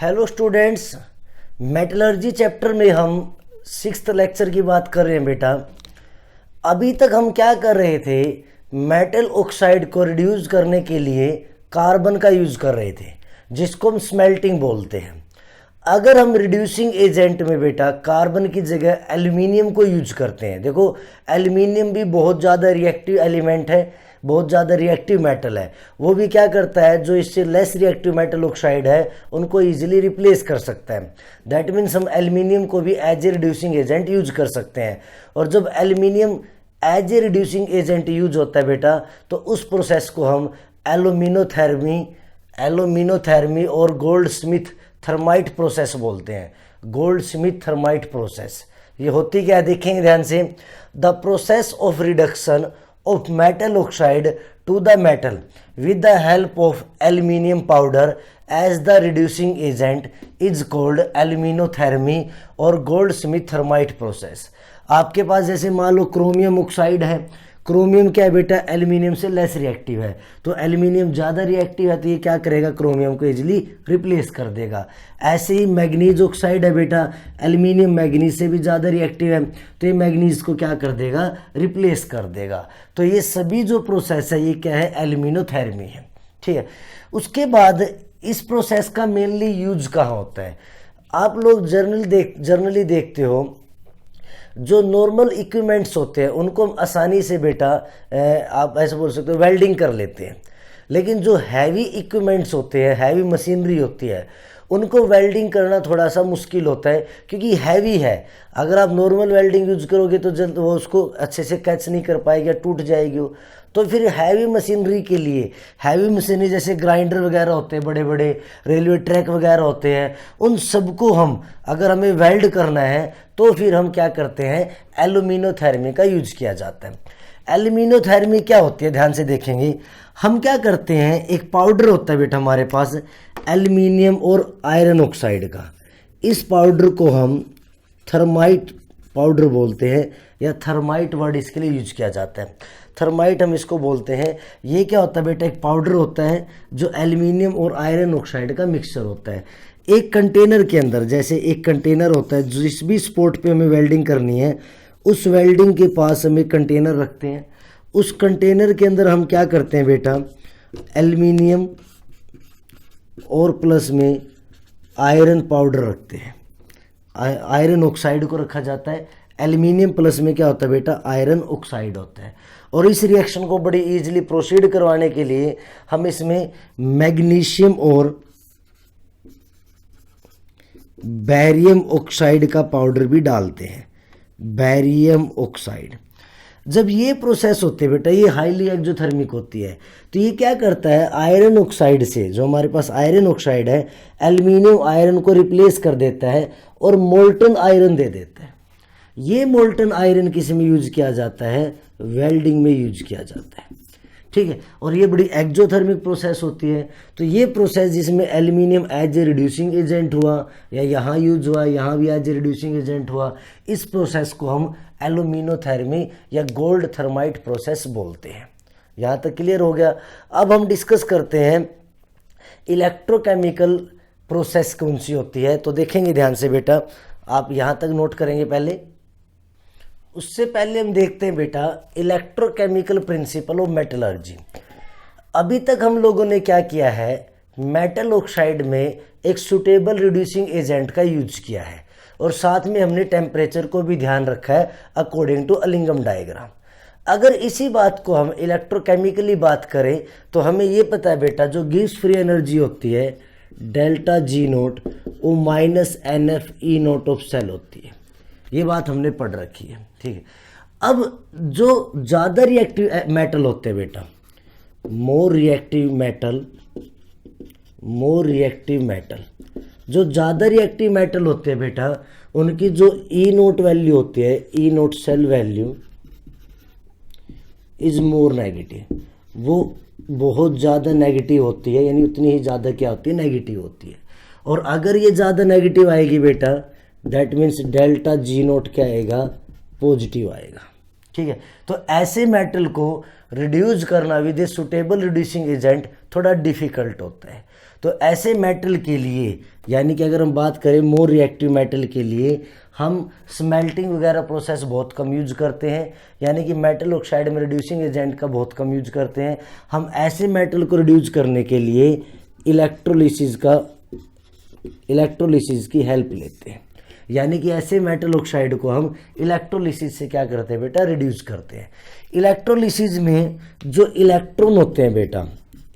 Hello students, metallurgy chapter में हम 6th lecture की बात कर रहे हैं बेटा। अभी तक हम क्या कर रहे थे, मेटल ऑक्साइड को रिड्यूस करने के लिए कार्बन का यूज़ कर रहे थे, जिसको हम स्मेल्टिंग बोलते हैं। अगर हम रिड्यूसिंग एजेंट में बेटा कार्बन की जगह एल्यूमिनियम को यूज करते हैं, देखो एल्यूमिनियम भी बहुत ज़्यादा रिएक्टिव एलिमेंट है, बहुत ज़्यादा रिएक्टिव मेटल है। वो भी क्या करता है, जो इससे लेस रिएक्टिव मेटल ऑक्साइड है उनको इजीली रिप्लेस कर सकता है। दैट मीन्स हम एल्यूमिनियम को भी as a reducing agent use कर सकते हैं। और जब aluminium as a reducing agent use होता है बेटा, तो उस प्रोसेस को हम एल्यूमिनोथर्मी और गोल्ड स्मिथ थर्माइट प्रोसेस बोलते हैं। गोल्ड स्मिथ थर्माइट प्रोसेस ये होती क्या है, देखेंगे ध्यान से। The process of reduction of metal oxide to the metal with the help of aluminium powder as the reducing agent is called aluminothermy और goldsmith thermite process। आपके पास जैसे मान लो क्रोमियम ऑक्साइड है, क्रोमियम क्या है बेटा, एल्यूमिनियम से लेस रिएक्टिव है, तो एल्यूमिनियम ज़्यादा रिएक्टिव है तो ये क्या करेगा, क्रोमियम को इजीली रिप्लेस कर देगा। ऐसे ही मैग्नीज ऑक्साइड है बेटा, एल्यूमिनियम मैग्नीज से भी ज़्यादा रिएक्टिव है तो ये मैग्नीज को क्या कर देगा, रिप्लेस कर देगा। तो ये सभी जो प्रोसेस है ये क्या है, एल्यूमिनोथर्मी है। ठीक है, उसके बाद इस प्रोसेस का मेनली यूज कहाँ होता है, आप लोग जर्नली देखते हो जो नॉर्मल इक्विपमेंट्स होते हैं उनको हम आसानी से बेटा आप ऐसे बोल सकते हो वेल्डिंग कर लेते हैं। लेकिन जो हैवी इक्विपमेंट्स होते हैं, हैवी मशीनरी होती है, उनको वेल्डिंग करना थोड़ा सा मुश्किल होता है क्योंकि हैवी है। अगर आप नॉर्मल वेल्डिंग यूज करोगे तो जल्द वो उसको अच्छे से कैच नहीं कर पाएगी, टूट जाएगी वो। तो फिर हैवी मशीनरी के लिए, हैवी मशीनरी जैसे ग्राइंडर वगैरह होते हैं, बड़े बड़े रेलवे ट्रैक वगैरह होते हैं, उन सबको हम अगर हमें वेल्ड करना है तो फिर हम क्या करते हैं, एल्यूमिनोथर्मी का यूज किया जाता है। एल्यूमिनोथर्मी क्या होती है, ध्यान से देखेंगे। हम क्या करते हैं, एक पाउडर होता है बेटा हमारे पास एल्यूमिनियम और आयरन ऑक्साइड का। इस पाउडर को हम थर्माइट पाउडर बोलते हैं, या थर्माइट वर्ड इसके लिए यूज किया जाता है। थर्माइट हम इसको बोलते हैं। ये क्या होता है बेटा, एक पाउडर होता है जो एल्यूमिनियम और आयरन ऑक्साइड का मिक्सचर होता है। एक कंटेनर के अंदर, जैसे एक कंटेनर होता है, जिस भी स्पॉट पे हमें वेल्डिंग करनी है उस वेल्डिंग के पास हम एक कंटेनर रखते हैं। उस कंटेनर के अंदर हम क्या करते हैं बेटा, एल्यूमिनियम और प्लस में आयरन पाउडर रखते हैं। आयरन ऑक्साइड को रखा जाता है, एल्यूमिनियम प्लस में क्या होता है बेटा, आयरन ऑक्साइड होता है। और इस रिएक्शन को बड़ी इजीली प्रोसीड करवाने के लिए हम इसमें मैग्नीशियम और बैरियम ऑक्साइड का पाउडर भी डालते हैं, बैरियम ऑक्साइड। जब ये प्रोसेस होती है बेटा, ये हाईली एक्जोथर्मिक होती है, तो ये क्या करता है, आयरन ऑक्साइड से, जो हमारे पास आयरन ऑक्साइड है, एल्यूमिनियम आयरन को रिप्लेस कर देता है और मोल्टन आयरन दे देता है। ये मोल्टन आयरन किस में यूज किया जाता है, वेल्डिंग में यूज किया जाता है। ठीक है, और ये बड़ी एक्जोथर्मिक प्रोसेस होती है। तो ये प्रोसेस जिसमें aluminium as a reducing agent हुआ, या यहाँ यूज हुआ, यहाँ भी एज ए रिड्यूसिंग एजेंट हुआ, इस प्रोसेस को हम एल्यूमिनोथर्मी या गोल्ड थर्माइट प्रोसेस बोलते हैं। यहाँ तक क्लियर हो गया। अब हम डिस्कस करते हैं इलेक्ट्रोकेमिकल प्रोसेस कौन सी होती है। तो देखेंगे ध्यान से बेटा, आप यहाँ तक नोट करेंगे पहले। उससे पहले हम देखते हैं बेटा इलेक्ट्रोकेमिकल प्रिंसिपल ऑफ मेटलर्जी। अभी तक हम लोगों ने क्या किया है, मेटल ऑक्साइड में एक सुटेबल रिड्यूसिंग एजेंट का यूज किया है, और साथ में हमने टेम्परेचर को भी ध्यान रखा है अकॉर्डिंग टू अलिंगम डायग्राम। अगर इसी बात को हम इलेक्ट्रोकेमिकली बात करें तो हमें ये पता है बेटा, जो गिब्स फ्री एनर्जी होती है डेल्टा जी नोट, वो minus NF E nought of cell होती है। ये बात हमने पढ़ रखी है। ठीक है, अब जो ज़्यादा रिएक्टिव मेटल होते हैं बेटा, मोर रिएक्टिव मेटल, जो ज़्यादा रिएक्टिव मेटल होते हैं बेटा, उनकी जो E नोट वैल्यू होती है, E nought cell value is more negative, वो बहुत ज़्यादा नेगेटिव होती है, यानी उतनी ही ज़्यादा क्या होती है, नेगेटिव होती है। और अगर ये ज़्यादा नेगेटिव आएगी बेटा, that means delta G note क्या आएगा, पॉजिटिव आएगा। ठीक है, तो ऐसे मेटल को रिड्यूस करना with a suitable reducing agent थोड़ा डिफ़िकल्ट होता है। तो ऐसे मेटल के लिए, यानी कि अगर हम बात करें मोर रिएक्टिव मेटल के लिए, हम स्मेल्टिंग वगैरह प्रोसेस बहुत कम यूज करते हैं, यानी कि मेटल ऑक्साइड में रिड्यूसिंग एजेंट का बहुत कम यूज करते हैं। हम ऐसे मेटल को रिड्यूस करने के लिए इलेक्ट्रोलिसिस की हेल्प लेते हैं, यानी कि ऐसे मेटल ऑक्साइड को हम इलेक्ट्रोलिसिस से क्या करते हैं बेटा, रिड्यूस करते हैं। इलेक्ट्रोलिसिस में जो इलेक्ट्रॉन होते हैं बेटा,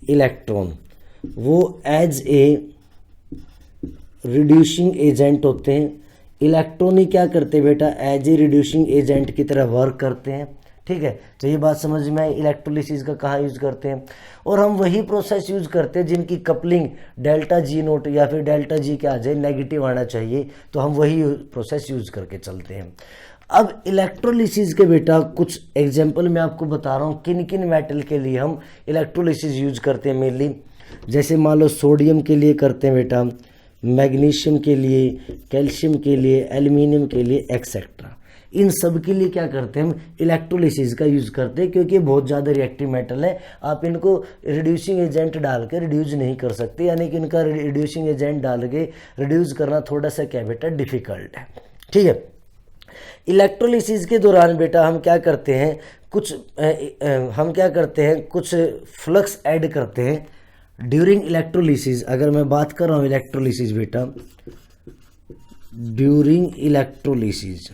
इलेक्ट्रॉन वो एज ए रिड्यूसिंग एजेंट होते हैं। इलेक्ट्रॉन ही क्या करते हैं बेटा, एज ए रिड्यूसिंग एजेंट की तरह वर्क करते हैं। ठीक है, तो ये बात समझ में आई इलेक्ट्रोलिसिस का कहाँ यूज़ करते हैं। और हम वही प्रोसेस यूज़ करते हैं जिनकी कपलिंग डेल्टा जी नोट या फिर डेल्टा जी के आ जाए, नेगेटिव आना चाहिए, तो हम वही प्रोसेस यूज़ करके चलते हैं। अब इलेक्ट्रोलिसिस के बेटा कुछ एग्जाम्पल मैं आपको बता रहा हूँ किन किन मेटल के लिए हम इलेक्ट्रोलिसिस यूज करते हैं मेनली। जैसे मान लो सोडियम के लिए करते हैं बेटा, मैग्नीशियम के लिए, कैल्शियम के लिए, एल्युमिनियम के लिए एक्सेट्रा। इन सब के लिए क्या करते हैं हम, इलेक्ट्रोलिसिस का यूज़ करते हैं, क्योंकि बहुत ज़्यादा रिएक्टिव मेटल है। आप इनको रिड्यूसिंग एजेंट डाल के रिड्यूस नहीं कर सकते, यानी कि इनका रिड्यूसिंग एजेंट डाल के रिड्यूस करना थोड़ा सा क्या बेटा, डिफ़िकल्ट है। ठीक है, इलेक्ट्रोलिसिस के दौरान बेटा हम क्या करते हैं, कुछ फ्लक्स ऐड करते हैं ड्यूरिंग इलेक्ट्रोलिसिस। अगर मैं बात कर रहा हूँ इलेक्ट्रोलिसिस बेटा, during electrolysis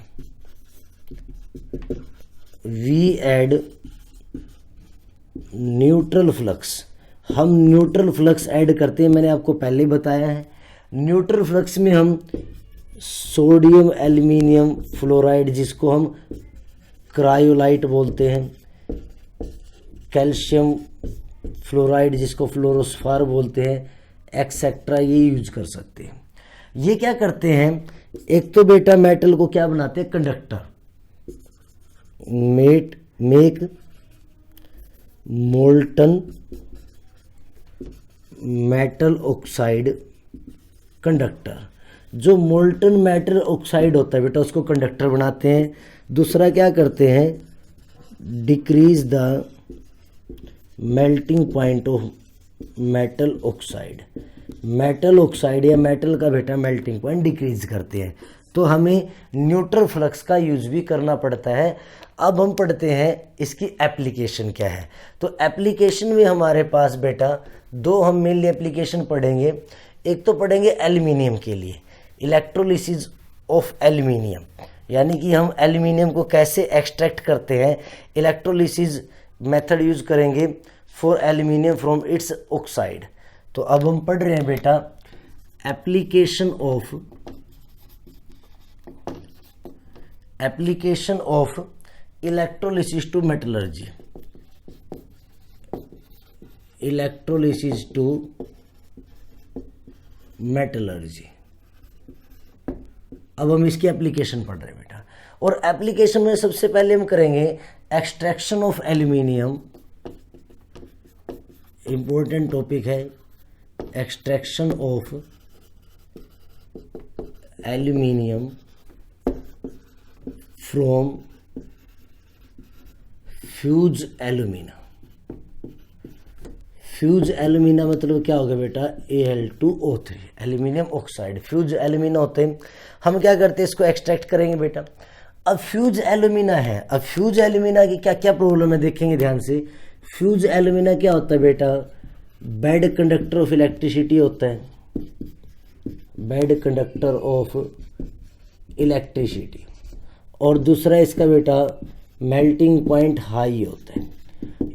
we add neutral flux. हम न्यूट्रल फ्लक्स ऐड करते हैं, मैंने आपको पहले ही बताया है। न्यूट्रल फ्लक्स में हम सोडियम एल्युमिनियम फ्लोराइड, जिसको हम क्रायोलाइट बोलते हैं, कैल्शियम फ्लोराइड जिसको फ्लोरोस्फार बोलते हैं, एक्सेट्रा, ये यूज कर सकते हैं। ये क्या करते हैं, एक तो बेटा मेटल को क्या बनाते हैं, conductor, make molten metal oxide conductor. जो मोल्टन मेटल ऑक्साइड होता है बेटा उसको कंडक्टर बनाते हैं। दूसरा क्या करते हैं, decrease the melting point of metal oxide. Metal oxide या मेटल का बेटा मेल्टिंग पॉइंट डिक्रीज करते हैं। तो हमें न्यूट्रल फ्लक्स का यूज भी करना पड़ता है। अब हम पढ़ते हैं इसकी एप्लीकेशन क्या है। तो एप्लीकेशन में हमारे पास बेटा दो हम मेनली एप्लीकेशन पढ़ेंगे। एक तो पढ़ेंगे एल्युमिनियम के लिए, इलेक्ट्रोलिसिस ऑफ एल्युमिनियम, यानी कि हम एल्युमिनियम को कैसे एक्सट्रैक्ट करते हैं, इलेक्ट्रोलिसिस मेथड यूज करेंगे for aluminium from its oxide. तो अब हम पढ़ रहे हैं बेटा application of electrolysis to metallurgy, electrolysis to metallurgy. अब हम इसकी एप्लीकेशन पढ़ रहे हैं बेटा, और एप्लीकेशन में सबसे पहले हम करेंगे extraction of aluminium, important topic है, extraction of aluminium from fuse alumina. Fuse alumina मतलब क्या होगा बेटा, Al2O3, aluminium oxide. Fuse alumina होते हैं, हम क्या करते हैं इसको एक्सट्रैक्ट करेंगे बेटा। अब फ्यूज एल्यूमिना है, अब फ्यूज एल्यूमिना की क्या क्या प्रॉब्लम है देखेंगे ध्यान से। फ्यूज एल्यूमिना क्या होता है बेटा, बैड कंडक्टर ऑफ इलेक्ट्रिसिटी होता है, बैड कंडक्टर ऑफ इलेक्ट्रिसिटी। और दूसरा इसका बेटा मेल्टिंग पॉइंट हाई होता है।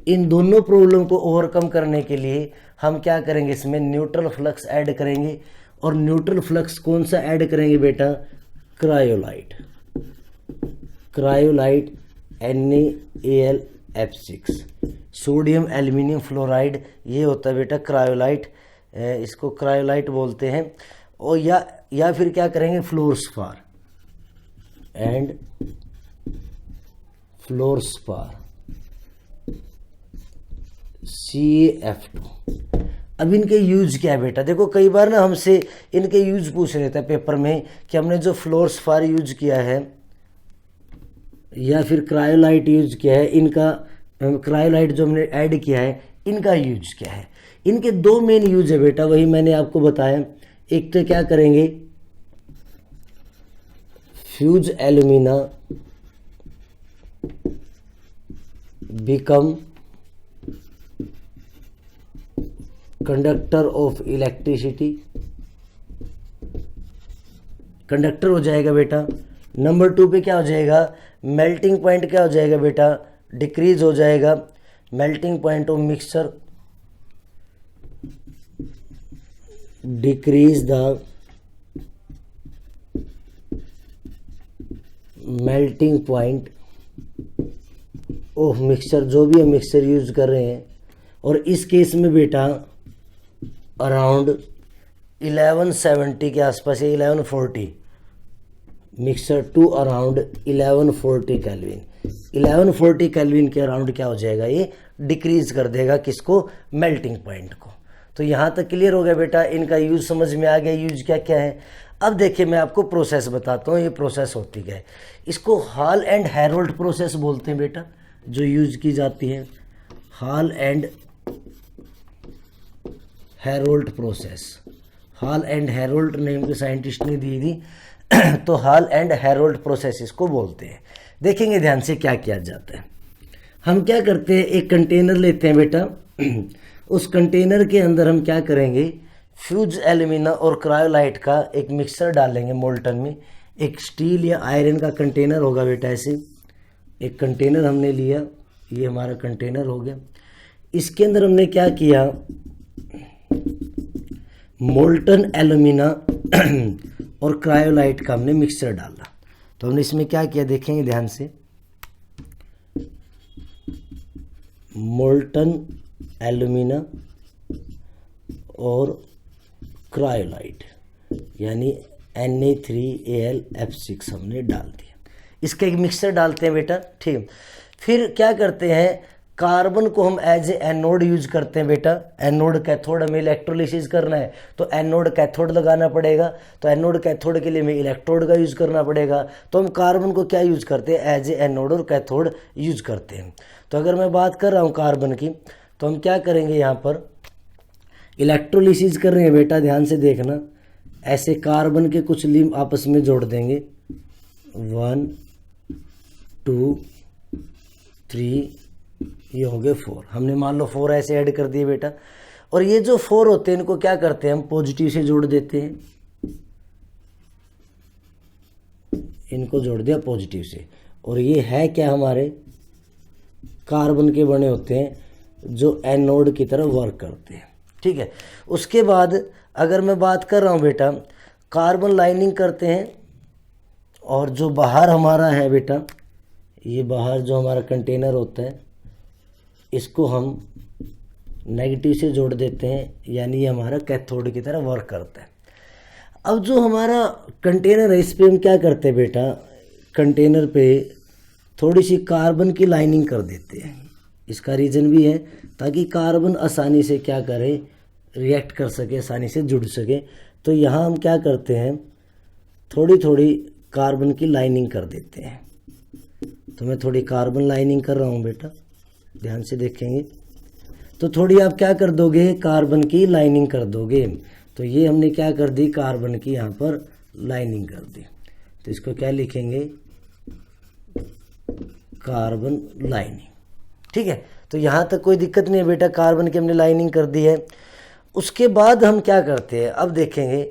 इन दोनों प्रॉब्लम को ओवरकम करने के लिए हम क्या करेंगे, इसमें न्यूट्रल फ्लक्स ऐड करेंगे। और न्यूट्रल फ्लक्स कौन सा ऐड करेंगे बेटा, cryolite, cryolite NaAlF6, sodium aluminium fluoride, ये होता है बेटा क्रायोलाइट, इसको क्रायोलाइट बोलते हैं। और या फिर क्या करेंगे, फ्लोरस्पार एंड फ्लोरस्पार CaF2। अब इनके यूज क्या है बेटा, देखो कई बार ना हमसे इनके यूज पूछ लेता है पेपर में कि हमने जो फ्लोरस्पार यूज किया है या फिर क्रायोलाइट यूज किया है, इनका क्रायोलाइट जो हमने ऐड किया है इनका यूज क्या है। इनके दो मेन यूज है बेटा, वही मैंने आपको बताया। एक तो क्या करेंगे, fuse alumina become conductor of electricity, conductor हो जाएगा बेटा। नंबर 2 पे क्या हो जाएगा, मेल्टिंग पॉइंट क्या हो जाएगा बेटा, डिक्रीज हो जाएगा। Melting point of mixture, decrease the melting point of mixture, जो भी हम मिक्सचर यूज कर रहे हैं। और इस केस में बेटा अराउंड 1170 के आसपास, 1140 mixture to around 1140 kelvin, 1140 kelvin के अराउंड क्या हो जाएगा, ये डिक्रीज कर देगा किसको, मेल्टिंग पॉइंट को। तो यहाँ तक क्लियर हो गया बेटा, इनका यूज समझ में आ गया, यूज क्या क्या है। अब देखिए मैं आपको प्रोसेस बताता हूँ, ये प्रोसेस होती क्या है। इसको हॉल एंड हेरोल्ड प्रोसेस बोलते हैं बेटा, जो यूज की जाती है, hall and Heroult process. Hall and Harold name के साइंटिस्ट ने दी थी तो हॉल एंड हेरोल्ड प्रोसेस इसको बोलते हैं। देखेंगे ध्यान से क्या किया जाता है। हम क्या करते हैं, एक कंटेनर लेते हैं बेटा, उस कंटेनर के अंदर हम क्या करेंगे, फ्यूज एल्यूमिना और क्रायोलाइट का एक मिक्सचर डालेंगे मोल्टन में। एक स्टील या आयरन का कंटेनर होगा बेटा, ऐसे एक कंटेनर हमने लिया, ये हमारा कंटेनर हो गया। इसके अंदर हमने क्या किया, मोल्टन एल्यूमिना और क्रायोलाइट का हमने मिक्सचर डाला। तो हमने इसमें क्या किया देखेंगे ध्यान से, मोल्टन एल्यूमिना और क्रायोलाइट यानी Na3Al(F6) हमने डाल दिया। इसका एक मिक्सचर डालते हैं बेटा, ठीक। फिर क्या करते हैं, कार्बन को हम एज ए एनोड यूज करते हैं बेटा। एनोड कैथोड हमें इलेक्ट्रोलिसिस करना है तो एनोड कैथोड लगाना पड़ेगा, तो एनोड कैथोड के लिए हमें इलेक्ट्रोड का यूज करना पड़ेगा। तो हम कार्बन को क्या यूज करते हैं, एज ए एनोड और कैथोड यूज करते हैं। तो अगर मैं बात कर रहा हूँ कार्बन की, तो हम क्या करेंगे, यहाँ पर इलेक्ट्रोलिसिस कर रहे हैं बेटा, ध्यान से देखना। ऐसे कार्बन के कुछ लिंब आपस में जोड़ देंगे, 1 2 3, ये हो गए 4। हमने मान लो 4 ऐसे ऐड कर दिए बेटा। और ये जो 4 होते हैं इनको क्या करते हैं, हम पॉजिटिव से जोड़ देते हैं, इनको जोड़ दिया पॉजिटिव से। और ये है क्या, हमारे कार्बन के बने होते हैं जो एनोड की तरह वर्क करते हैं, ठीक है। उसके बाद अगर मैं बात कर रहा हूँ बेटा, कार्बन लाइनिंग करते हैं, और जो बाहर हमारा है बेटा, ये बाहर जो हमारा कंटेनर होता है, इसको हम नेगेटिव से जोड़ देते हैं, यानी ये हमारा कैथोड की तरह वर्क करता है। अब जो हमारा कंटेनर है, इस पे हम क्या करते हैं बेटा, कंटेनर पे थोड़ी सी कार्बन की लाइनिंग कर देते हैं। इसका रीज़न भी है ताकि कार्बन आसानी से क्या करे, रिएक्ट कर सके, आसानी से जुड़ सके। तो यहाँ हम क्या करते हैं, थोड़ी थोड़ी कार्बन की लाइनिंग कर देते हैं। तो मैं थोड़ी कार्बन लाइनिंग कर रहा हूँ बेटा, ध्यान से देखेंगे। तो थोड़ी आप क्या कर दोगे, कार्बन की लाइनिंग कर दोगे। तो ये हमने क्या कर दी, कार्बन की यहाँ पर लाइनिंग कर दी। तो इसको क्या लिखेंगे, कार्बन लाइनिंग, ठीक है। तो यहाँ तक कोई दिक्कत नहीं है बेटा, कार्बन की हमने लाइनिंग कर दी है। उसके बाद हम क्या करते हैं, अब देखेंगे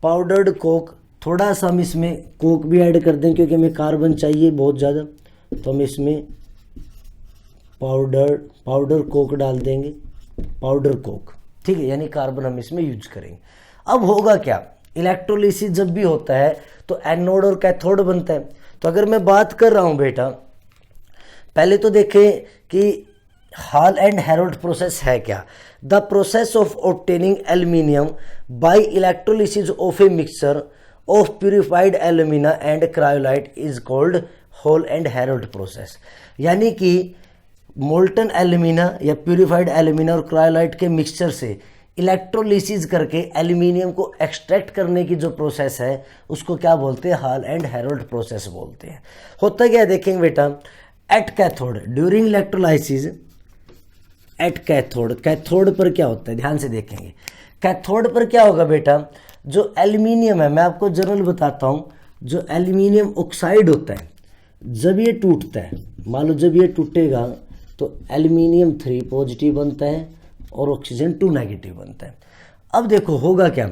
पाउडर्ड कोक। थोड़ा सा हम इसमें कोक भी ऐड कर दें क्योंकि हमें कार्बन चाहिए बहुत ज़्यादा। तो हम इसमें पाउडर कोक डाल देंगे, पाउडर कोक, ठीक है, यानी कार्बन हम इसमें यूज करेंगे। अब होगा क्या, इलेक्ट्रोलिसिस जब भी होता है तो एनोड और कैथोड बनता है। तो अगर मैं बात कर रहा हूँ बेटा, पहले तो देखें कि हॉल एंड हेरोल्ड प्रोसेस है क्या। The process of obtaining aluminium by electrolysis of a mixture of purified alumina and cryolite is called Hall and Heroult process. यानी कि मोल्टन एल्यूमिना या प्यूरिफाइड एल्यूमिना और क्रायोलाइट के मिक्सचर से electrolysis करके aluminium को एक्सट्रैक्ट करने की जो प्रोसेस है उसको क्या बोलते हैं, हॉल एंड हेरोल्ड प्रोसेस बोलते हैं। होता क्या है देखेंगे बेटा, at cathode during electrolysis at cathode, cathode पर क्या होता है ध्यान से देखेंगे। कैथोड पर क्या होगा बेटा, जो एल्यूमिनियम है, मैं आपको जनरल बताता हूँ, जो एल्यूमिनियम ऑक्साइड होता है जब ये टूटता है, मान लो जब ये टूटेगा तो एल्यूमिनियम 3 पॉजिटिव बनता है और ऑक्सीजन 2 नेगेटिव बनता है। अब देखो होगा क्या,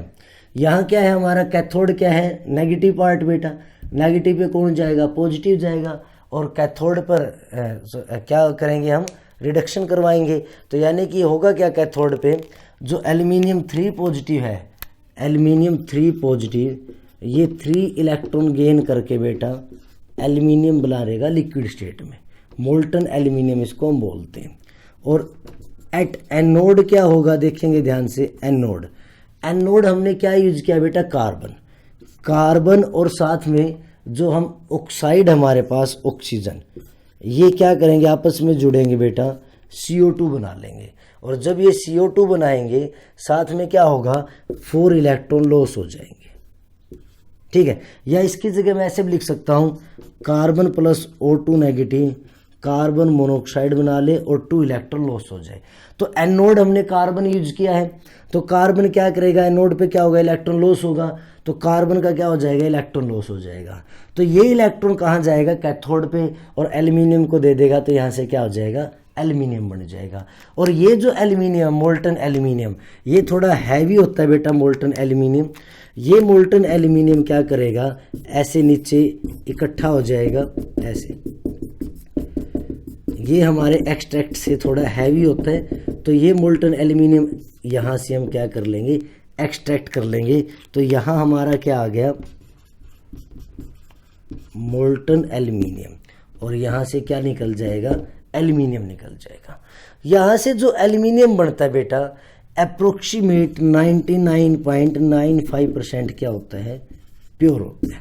यहाँ क्या है हमारा कैथोड, क्या है नेगेटिव पार्ट बेटा, नेगेटिव पे कौन जाएगा, पॉजिटिव जाएगा, और कैथोड पर क्या करेंगे हम, रिडक्शन करवाएंगे। तो यानी कि होगा क्या, कैथोड पे जो एल्यूमिनियम 3 पॉजिटिव है, एल्यूमिनियम 3 पॉजिटिव, ये 3 इलेक्ट्रॉन गेन करके बेटा एल्यूमिनियम बना रहेगा लिक्विड स्टेट में, मोल्टन एल्यूमिनियम इसको हम बोलते हैं। और एट एनोड क्या होगा, देखेंगे ध्यान से, एनोड, एनोड हमने क्या यूज किया बेटा, कार्बन, कार्बन और साथ में जो हम ऑक्साइड हमारे पास ऑक्सीजन, ये क्या करेंगे आपस में जुड़ेंगे बेटा, CO2 बना लेंगे। और जब ये CO2 बनाएंगे साथ में क्या होगा, 4 इलेक्ट्रॉन लॉस हो जाएंगे, ठीक है। या इसकी जगह मैं ऐसे भी लिख सकता हूँ, carbon plus O2 negative, carbon monoxide बना ले और 2 इलेक्ट्रॉन लॉस हो जाए। तो एनोड हमने कार्बन यूज किया है, तो कार्बन क्या करेगा, एनोड पे क्या होगा, इलेक्ट्रॉन लॉस होगा, तो कार्बन का क्या हो जाएगा, इलेक्ट्रॉन लॉस हो जाएगा। तो ये इलेक्ट्रॉन कहाँ जाएगा, कैथोड पे, और एल्यूमिनियम को दे देगा, तो यहाँ से क्या हो जाएगा, एल्यूमिनियम बन जाएगा। और ये जो एल्यूमिनियम, मोल्टन एल्यूमिनियम, ये थोड़ा हैवी होता है बेटा, मोल्टन एल्यूमिनियम, ये मोल्टन एल्यूमिनियम क्या करेगा, ऐसे नीचे इकट्ठा हो जाएगा ऐसे, ये हमारे एक्सट्रैक्ट से थोड़ा हैवी होता है, तो ये मोल्टन एल्यूमिनियम यहाँ से हम क्या कर लेंगे, एक्सट्रैक्ट कर लेंगे। तो यहाँ हमारा क्या आ गया, मोल्टन एल्यूमिनियम, और यहाँ से क्या निकल जाएगा, एल्यूमिनियम निकल जाएगा। यहाँ से जो एल्यूमिनियम बनता है बेटा, अप्रोक्सीमेट 99.95% क्या होता है, प्योर होता है।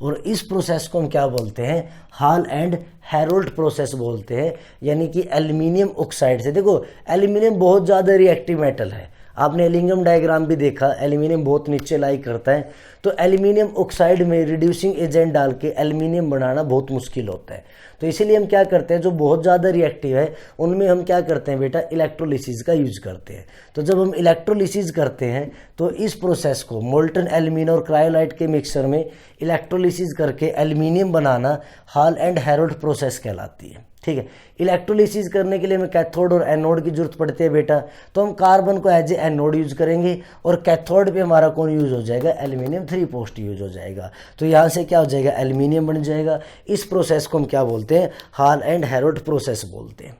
और इस प्रोसेस को हम क्या बोलते हैं, हॉल एंड हेरोल्ड प्रोसेस बोलते हैं। यानी कि एल्यूमिनियम ऑक्साइड से, देखो एल्यूमिनियम बहुत ज़्यादा रिएक्टिव मेटल है, आपने एलिंगम डायग्राम भी देखा, एल्यूमिनियम बहुत नीचे लाई करता है, तो एल्यूमिनियम ऑक्साइड में रिड्यूसिंग एजेंट डाल के एल्यूमिनियम बनाना बहुत मुश्किल होता है। तो इसीलिए हम क्या करते हैं, जो बहुत ज़्यादा रिएक्टिव है उनमें हम क्या करते हैं बेटा, इलेक्ट्रोलिसिस का यूज करते हैं। तो जब हम इलेक्ट्रोलिसिस करते हैं तो इस प्रोसेस को मोल्टन एल्यूमिनियम और क्रायोलाइट के मिक्सचर में इलेक्ट्रोलिसिस करके aluminium banana hall and Heroult process कहलाती है, ठीक है। इलेक्ट्रोलिसिस करने के लिए हमें कैथोड और एनोड की जरूरत पड़ती है बेटा, तो हम कार्बन को एज ए एनोड यूज करेंगे, और कैथोड पे हमारा कौन यूज हो जाएगा, एल्यूमिनियम 3 पॉजिटिव यूज हो जाएगा। तो यहाँ से क्या हो जाएगा, एल्यूमिनियम बन जाएगा। इस प्रोसेस को हम क्या बोलते हैं, हॉल एंड हेरोल्ड प्रोसेस बोलते हैं।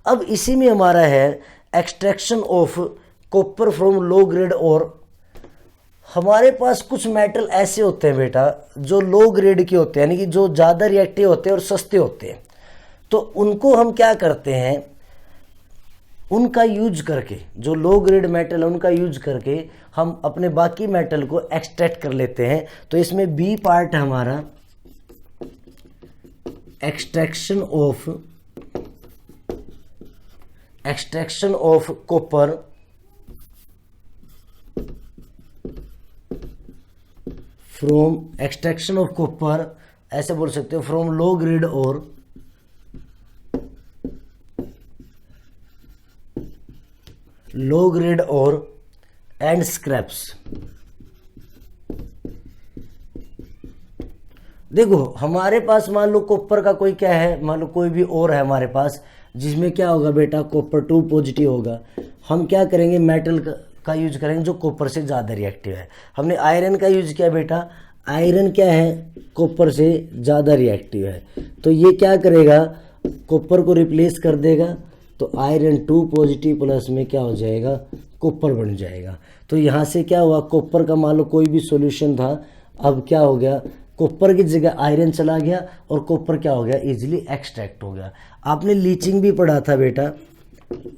अब इसी में हमारा है extraction of copper from low grade और हमारे पास कुछ मेटल ऐसे होते हैं बेटा जो लो ग्रेड के होते हैं, यानी कि जो ज़्यादा रिएक्टिव होते हैं और सस्ते होते हैं। तो उनको हम क्या करते हैं, उनका यूज करके, जो लो ग्रेड मेटल है उनका यूज करके हम अपने बाकी मेटल को एक्सट्रैक्ट कर लेते हैं। तो इसमें बी पार्ट है हमारा extraction of copper from, extraction of copper ऐसे बोल सकते हो, फ्रॉम लो ग्रेड और लो ग्रेड और एंड स्क्रैप्स। देखो हमारे पास मान लो कॉपर का कोई क्या है, मान लो कोई भी और है हमारे पास जिसमें क्या होगा बेटा, कॉपर 2 पॉजिटिव होगा। हम क्या करेंगे, मेटल का यूज करेंगे जो कॉपर से ज़्यादा रिएक्टिव है। हमने आयरन का यूज किया बेटा, आयरन क्या है, कॉपर से ज़्यादा रिएक्टिव है, तो ये क्या करेगा, कॉपर को रिप्लेस कर देगा, तो आयरन 2 पॉजिटिव प्लस में क्या हो जाएगा, कॉपर बन जाएगा। तो यहाँ से क्या हुआ, कॉपर का मान लो कोई भी सॉल्यूशन था, अब क्या हो गया, कॉपर की जगह आयरन चला गया और कॉपर क्या हो गया, इजीली एक्सट्रैक्ट हो गया। आपने लीचिंग भी पढ़ा था बेटा,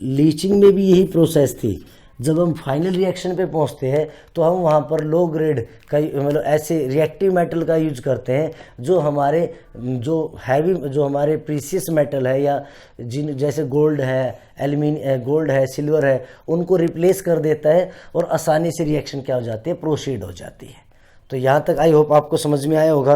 लीचिंग में भी यही प्रोसेस थी। जब हम फाइनल रिएक्शन पे पहुंचते हैं तो हम वहाँ पर लो ग्रेड का मतलब ऐसे रिएक्टिव मेटल का यूज करते हैं जो हमारे जो हैवी, जो हमारे प्रीशियस मेटल है या जिन जैसे गोल्ड है, एल्यूमिनियम, गोल्ड है, सिल्वर है, उनको रिप्लेस कर देता है और आसानी से रिएक्शन क्या हो जाती है, प्रोसीड हो जाती है। तो यहाँ तक आई होप आपको समझ में आया होगा।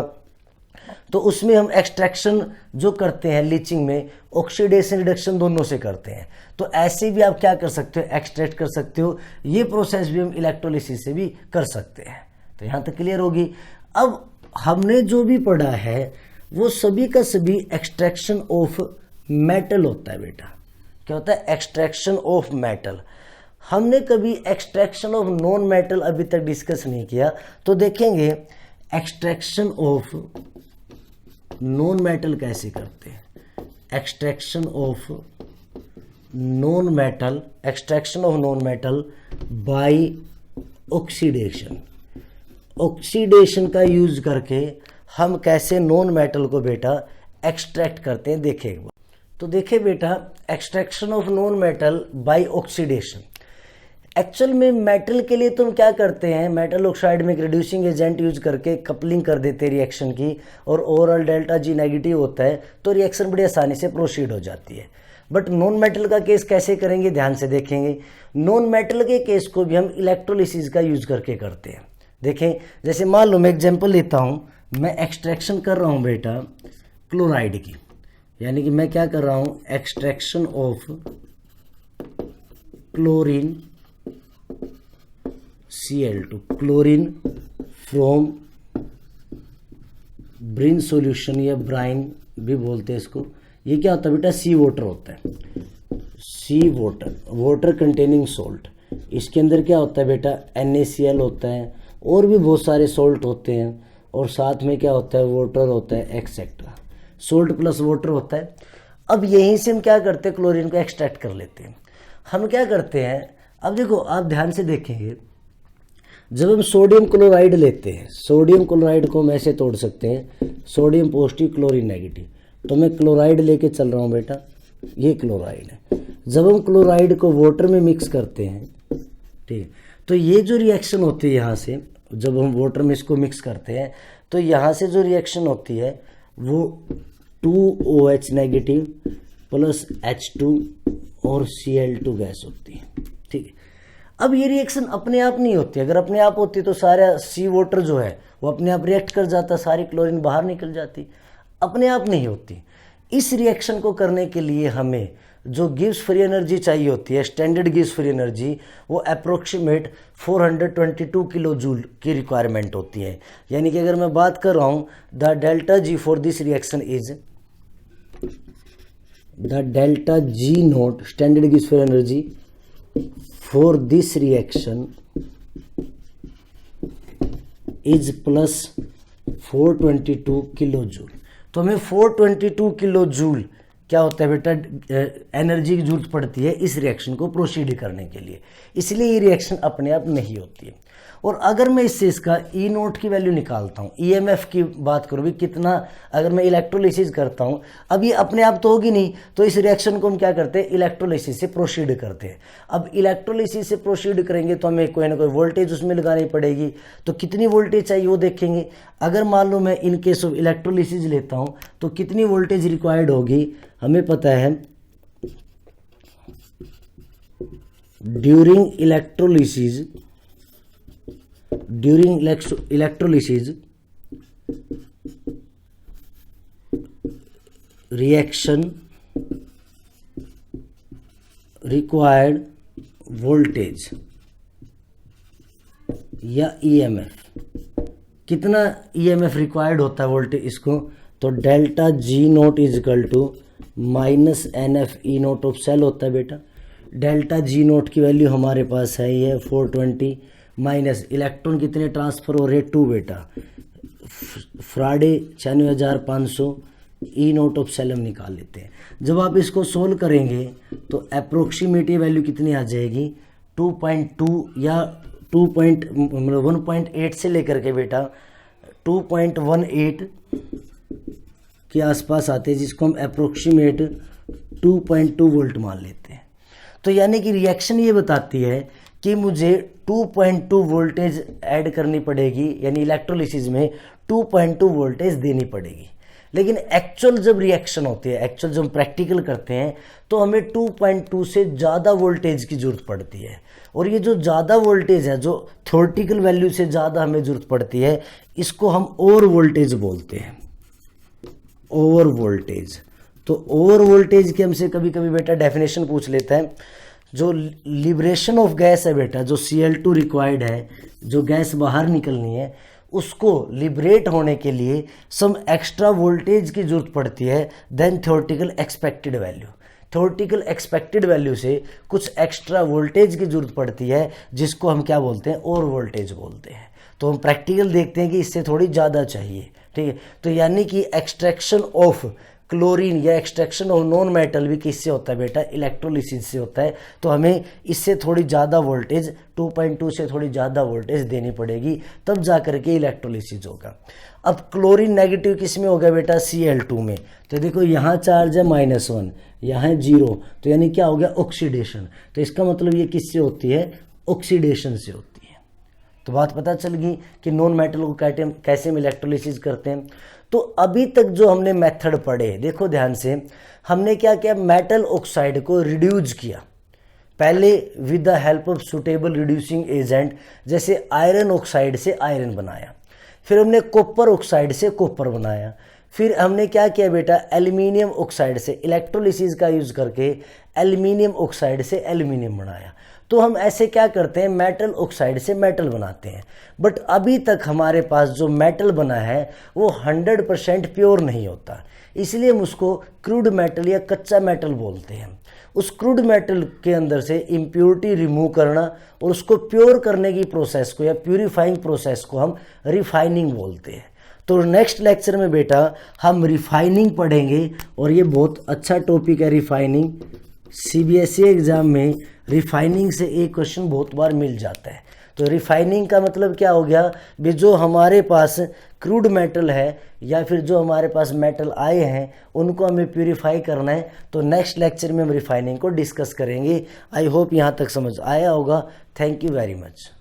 तो उसमें हम एक्सट्रैक्शन जो करते हैं लीचिंग में, ऑक्सीडेशन रिडक्शन दोनों से करते हैं। तो ऐसे भी आप क्या कर सकते हो, एक्सट्रैक्ट कर सकते हो। ये प्रोसेस भी हम इलेक्ट्रोलिसिस से भी कर सकते हैं। तो यहाँ तक क्लियर होगी। अब हमने जो भी पढ़ा है वो सभी का सभी एक्सट्रैक्शन ऑफ मेटल होता है बेटा। क्या होता है? Extraction of metal. हमने कभी एक्सट्रैक्शन ऑफ नॉन मेटल अभी तक डिस्कस नहीं किया। तो देखेंगे एक्सट्रैक्शन ऑफ नॉन मेटल कैसे करते हैं। Extraction of non metal, extraction of non metal by oxidation. Oxidation का यूज करके हम कैसे नॉन मेटल को बेटा एक्सट्रैक्ट करते हैं, देखें एक बार। तो देखिए बेटा, extraction of non metal by oxidation. Actual में मेटल के लिए तुम क्या करते हैं, मेटल ऑक्साइड में एक रिड्यूसिंग एजेंट यूज करके कपलिंग कर देते हैं रिएक्शन की, और ओवरऑल डेल्टा जी नेगेटिव होता है तो रिएक्शन बड़ी आसानी से प्रोसीड हो जाती है। बट नॉन मेटल का केस कैसे करेंगे, ध्यान से देखेंगे। नॉन मेटल के केस को भी हम इलेक्ट्रोलिसिस का यूज करके करते हैं। देखें, जैसे मान लो मैं एग्जांपल लेता हूँ, मैं एक्सट्रैक्शन कर रहा हूँ बेटा क्लोराइड की, यानी कि मैं क्या कर रहा हूँ, extraction of chlorine Cl2, chlorine from Brin solution या ब्राइन भी बोलते हैं इसको। ये क्या होता है बेटा, सी वाटर होता है, सी वाटर, वाटर कंटेनिंग सॉल्ट। इसके अंदर क्या होता है बेटा, NaCl होता है, और भी बहुत सारे सॉल्ट होते हैं, और साथ में क्या होता है, वाटर होता है, एक्सेट्रा। सॉल्ट प्लस वाटर होता है। अब यहीं से हम क्या करते हैं, क्लोरीन को एक्सट्रैक्ट कर लेते हैं। हम क्या करते हैं, अब देखो आप ध्यान से देखेंगे, जब हम सोडियम क्लोराइड लेते हैं, सोडियम क्लोराइड को हम ऐसे तोड़ सकते हैं, सोडियम पॉजिटिव क्लोरीन नेगेटिव। तो मैं क्लोराइड लेके चल रहा हूँ बेटा, ये क्लोराइड है। जब हम क्लोराइड को वाटर में मिक्स करते हैं, ठीक है, तो ये जो रिएक्शन होती है यहाँ से, जब हम वाटर में इसको मिक्स करते हैं तो यहाँ से जो रिएक्शन होती है वो 2OH नेगेटिव प्लस H2 और Cl2 गैस होती है, ठीक है। अब ये रिएक्शन अपने आप नहीं होती। अगर अपने आप होती तो सारा सी वाटर जो है वो अपने आप रिएक्ट कर जाता, सारी क्लोरीन बाहर निकल जाती। अपने आप नहीं होती। इस रिएक्शन को करने के लिए हमें जो गिब्स फ्री एनर्जी चाहिए होती है, स्टैंडर्ड गिब्स फ्री एनर्जी, वो अप्रोक्सीमेट 422 किलो जूल की रिक्वायरमेंट होती है। यानी कि अगर मैं बात कर रहा हूँ, the delta G for this reaction is, the delta G note standard Gibbs free energy for this reaction is plus 422 kilo joule. तो हमें 422 किलो जूल क्या होता है बेटा, एनर्जी की जरूरत पड़ती है इस रिएक्शन को प्रोसीड करने के लिए। इसलिए ये रिएक्शन अपने आप नहीं होती है। और अगर मैं इससे इसका ई नोट की वैल्यू निकालता हूँ, ईएमएफ की बात करूँ भी कितना, अगर मैं इलेक्ट्रोलिसिस करता हूँ, अब ये अपने आप तो होगी नहीं, तो इस रिएक्शन को हम क्या करते हैं, इलेक्ट्रोलिसिस से प्रोसीड करते हैं। अब इलेक्ट्रोलिसिस से प्रोसीड करेंगे तो हमें कोई ना कोई वोल्टेज उसमें लगानी पड़ेगी। तो कितनी वोल्टेज चाहिए वो देखेंगे। अगर मान लो मैं इन केस ऑफ इलेक्ट्रोलिसिस लेता हूँ तो कितनी वोल्टेज रिक्वायर्ड होगी, हमें पता है during electrolysis reaction required voltage या EMF, कितना EMF रिक्वायर्ड होता है वोल्टेज इसको, तो delta G nought is equal to minus NF E nought of cell होता है बेटा। डेल्टा जी नोट की वैल्यू हमारे पास है ये 420, माइनस इलेक्ट्रॉन कितने ट्रांसफर हो रहे, 2 बेटा, Faraday 96,500, E nought of cell हम निकाल लेते हैं। जब आप इसको सोल्व करेंगे तो अप्रोक्सीमेटिव वैल्यू कितनी आ जाएगी, 2.2 या 1.8 से लेकर के बेटा 2.18 के आसपास आते हैं, जिसको हम अप्रोक्सीमेट 2.2 वोल्ट मान लेते हैं। तो यानी कि रिएक्शन ये बताती है कि मुझे 2.2 वोल्टेज ऐड करनी पड़ेगी, यानी इलेक्ट्रोलिसिस में 2.2 वोल्टेज देनी पड़ेगी। लेकिन एक्चुअल जब रिएक्शन होती है, एक्चुअल जब प्रैक्टिकल करते हैं तो हमें 2.2 से ज़्यादा वोल्टेज की ज़रूरत पड़ती है। और ये जो ज़्यादा वोल्टेज है, जो थ्योरेटिकल वैल्यू से ज़्यादा हमें ज़रूरत पड़ती है, इसको हम ओवर वोल्टेज बोलते हैं। Over voltage. तो ओवर वोल्टेज की हमसे कभी कभी बेटा डेफिनेशन पूछ लेता है। जो लिबरेशन ऑफ गैस है बेटा, जो Cl2 रिक्वायर्ड है, जो गैस बाहर निकलनी है, उसको लिबरेट होने के लिए सम एक्स्ट्रा वोल्टेज की जरूरत पड़ती है then theoretical expected value. Theoretical expected value से कुछ एक्स्ट्रा वोल्टेज की जरूरत पड़ती है, जिसको हम क्या बोलते हैं, ओवर वोल्टेज बोलते हैं। तो हम प्रैक्टिकल देखते हैं कि इससे थोड़ी ज़्यादा चाहिए, ठीक है। तो यानी कि एक्सट्रैक्शन ऑफ क्लोरीन या एक्सट्रैक्शन ऑफ नॉन मेटल भी किससे होता है बेटा, इलेक्ट्रोलिसिस से होता है। तो हमें इससे थोड़ी ज़्यादा वोल्टेज 2.2 से थोड़ी ज़्यादा वोल्टेज देनी पड़ेगी, तब जा करके इलेक्ट्रोलिसिस होगा। अब क्लोरीन नेगेटिव किस में हो गया बेटा, Cl2 में। तो देखो यहाँ चार्ज है -1, यहाँ है 0, तो यानी क्या हो गया, ऑक्सीडेशन। तो इसका मतलब ये किससे होती है, ऑक्सीडेशन से होती है। तो बात पता चल गई कि नॉन मेटल को कैसे हम इलेक्ट्रोलिसिस करते हैं। तो अभी तक जो हमने मेथड पढ़े, देखो ध्यान से, हमने क्या किया, मेटल ऑक्साइड को रिड्यूस किया पहले with the help of suitable reducing agent, जैसे आयरन ऑक्साइड से आयरन बनाया, फिर हमने कॉपर ऑक्साइड से कॉपर बनाया, फिर हमने क्या किया बेटा, एल्यूमिनियम ऑक्साइड से इलेक्ट्रोलिसिस का यूज करके एल्यूमिनियम ऑक्साइड से एल्यूमिनियम बनाया। तो हम ऐसे क्या करते हैं, मेटल ऑक्साइड से मेटल बनाते हैं। बट अभी तक हमारे पास जो मेटल बना है वो 100% प्योर नहीं होता, इसलिए हम उसको क्रूड मेटल या कच्चा मेटल बोलते हैं। उस क्रूड मेटल के अंदर से इम्प्योरिटी रिमूव करना और उसको प्योर करने की प्रोसेस को या प्यूरिफाइंग प्रोसेस को हम रिफाइनिंग बोलते हैं। तो नेक्स्ट लेक्चर में बेटा हम रिफाइनिंग पढ़ेंगे, और ये बहुत अच्छा टॉपिक है रिफाइनिंग। CBSE एग्जाम में रिफाइनिंग से एक क्वेश्चन बहुत बार मिल जाता है। तो रिफाइनिंग का मतलब क्या हो गया भी, जो हमारे पास क्रूड मेटल है या फिर जो हमारे पास मेटल आए हैं उनको हमें प्यूरिफाई करना है। तो नेक्स्ट लेक्चर में हम रिफाइनिंग को डिस्कस करेंगे। आई होप यहाँ तक समझ आया होगा। Thank you very much.